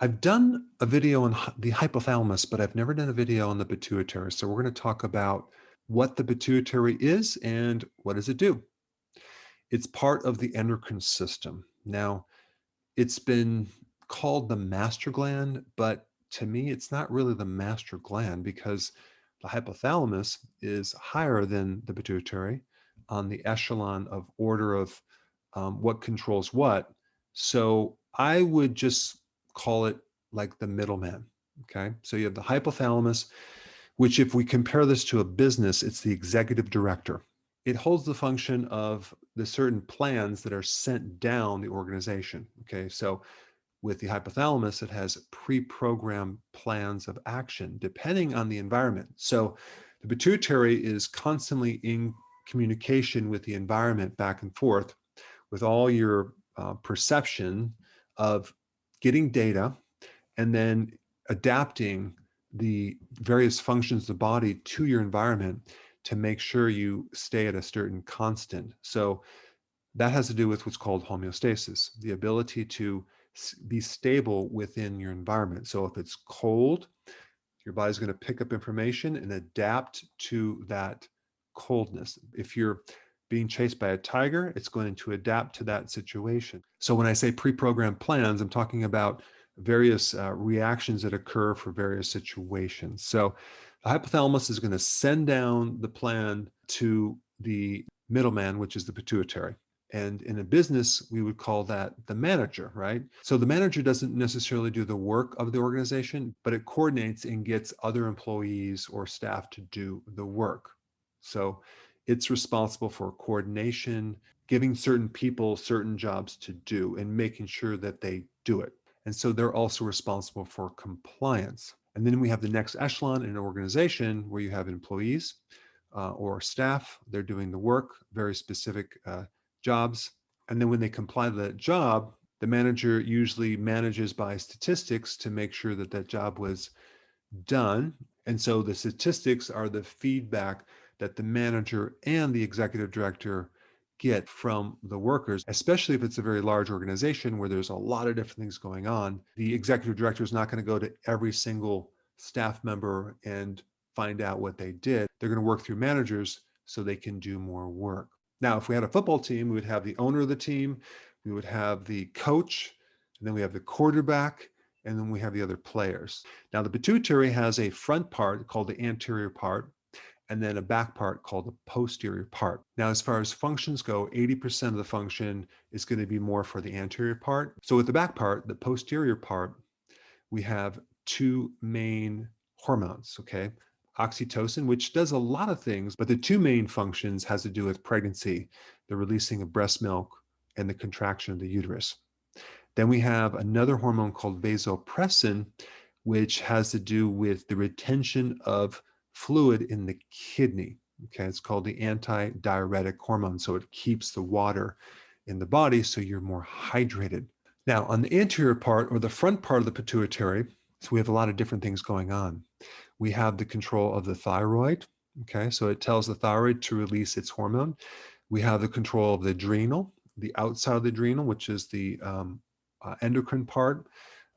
I've done a video on the hypothalamus, but I've never done a video on the pituitary. So we're going to talk about what the pituitary is and what does it do. It's part of the endocrine system. Now, it's been called the master gland, but to me, it's not really the master gland because the hypothalamus is higher than the pituitary on the echelon of order of what controls what. So I would just call it like the middleman. Okay. So you have the hypothalamus, which, if we compare this to a business, it's the executive director. It holds the function of the certain plans that are sent down the organization. Okay. So with the hypothalamus, it has pre-programmed plans of action depending on the environment. So the pituitary is constantly in communication with the environment back and forth with all your perception of getting data and then adapting the various functions of the body to your environment to make sure you stay at a certain constant. So that has to do with what's called homeostasis, the ability to be stable within your environment. So if it's cold, your body's going to pick up information and adapt to that coldness. If you're being chased by a tiger, it's going to adapt to that situation. So when I say pre-programmed plans, I'm talking about various reactions that occur for various situations. So the hypothalamus is going to send down the plan to the middleman, which is the pituitary. And in a business, we would call that the manager, right? So the manager doesn't necessarily do the work of the organization, but it coordinates and gets other employees or staff to do the work. So it's responsible for coordination, giving certain people certain jobs to do and making sure that they do it. And so they're also responsible for compliance. And then we have the next echelon in an organization where you have employees or staff. They're doing the work, very specific jobs. And then when they comply to that job, the manager usually manages by statistics to make sure that that job was done. And so the statistics are the feedback that the manager and the executive director get from the workers, especially if it's a very large organization where there's a lot of different things going on. The executive director is not going to go to every single staff member and find out what they did. They're going to work through managers so they can do more work. Now, if we had a football team, we would have the owner of the team, we would have the coach, and then we have the quarterback, and then we have the other players. Now, the pituitary has a front part called the anterior part, and then a back part called the posterior part. Now, as far as functions go, 80% of the function is going to be more for the anterior part. So with the back part, the posterior part, we have two main hormones, okay? Oxytocin, which does a lot of things, but the two main functions has to do with pregnancy, the releasing of breast milk, and the contraction of the uterus. Then we have another hormone called vasopressin, which has to do with the retention of fluid in the kidney. Okay, it's called the antidiuretic hormone. So it keeps the water in the body so you're more hydrated. Now, on the anterior part or the front part of the pituitary, so we have a lot of different things going on. We have the control of the thyroid. Okay, so it tells the thyroid to release its hormone. We have the control of the adrenal, the outside of the adrenal, which is the endocrine part,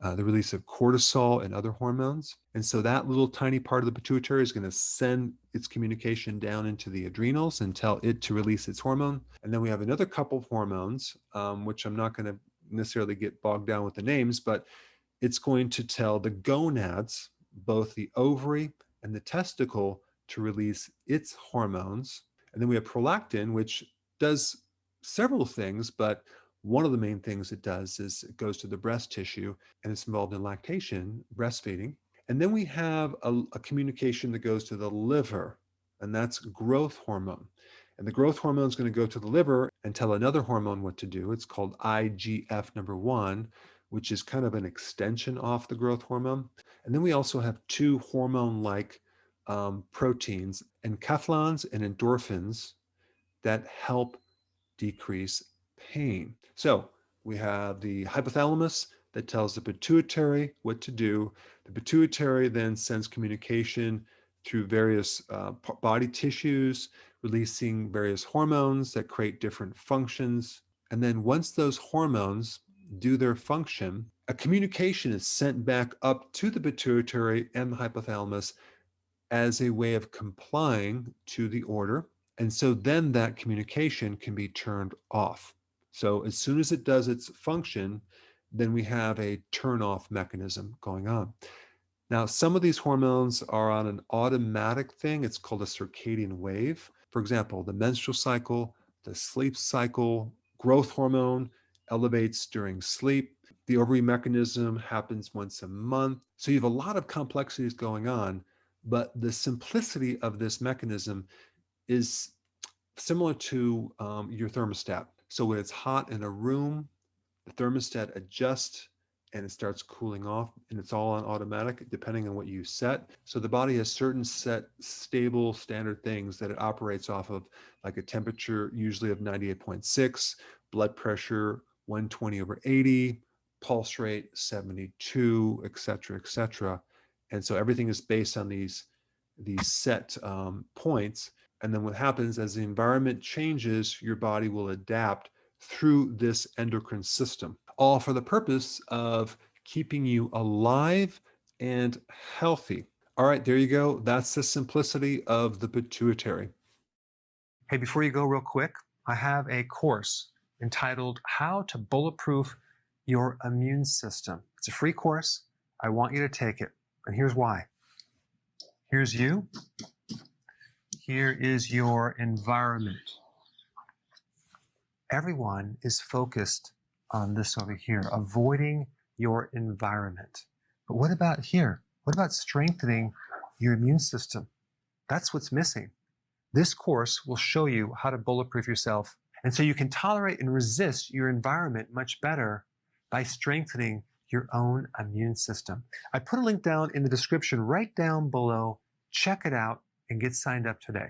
the release of cortisol and other hormones. And so that little tiny part of the pituitary is going to send its communication down into the adrenals and tell it to release its hormone. And then we have another couple of hormones, which I'm not going to necessarily get bogged down with the names, but it's going to tell the gonads, both the ovary and the testicle, to release its hormones. And then we have prolactin, which does several things, but one of the main things it does is it goes to the breast tissue and it's involved in lactation, breastfeeding. And then we have a communication that goes to the liver, and that's growth hormone. And the growth hormone is going to go to the liver and tell another hormone what to do. It's called IGF number 1, which is kind of an extension off the growth hormone. And then we also have two hormone-like proteins, enkephalins and endorphins, that help decrease pain. So we have the hypothalamus that tells the pituitary what to do. The pituitary then sends communication through various body tissues, releasing various hormones that create different functions. And then once those hormones do their function, A communication is sent back up to the pituitary and the hypothalamus as a way of complying to the order. And so then that communication can be turned off. So as soon as it does its function, then we have a turn off mechanism going on. Now, some of these hormones are on an automatic thing. It's called a circadian wave. For example, the menstrual cycle, the sleep cycle, growth hormone elevates during sleep. The ovary mechanism happens once a month. So you have a lot of complexities going on, but the simplicity of this mechanism is similar to your thermostat. So when it's hot in a room, the thermostat adjusts and it starts cooling off, and it's all on automatic depending on what you set. So the body has certain set stable standard things that it operates off of, like a temperature usually of 98.6, blood pressure 120/80, pulse rate 72, etc., etc. And so everything is based on these set points. And then what happens as the environment changes, your body will adapt through this endocrine system, all for the purpose of keeping you alive and healthy. All right, there you go. That's the simplicity of the pituitary. Hey, before you go, real quick, I have a course entitled How to Bulletproof Your Immune System. It's a free course. I want you to take it. And here's why. Here's you. Here is your environment. Everyone is focused on this over here, avoiding your environment. But what about here? What about strengthening your immune system? That's what's missing. This course will show you how to bulletproof yourself. And so you can tolerate and resist your environment much better by strengthening your own immune system. I put a link down in the description right down below. Check it out and get signed up today.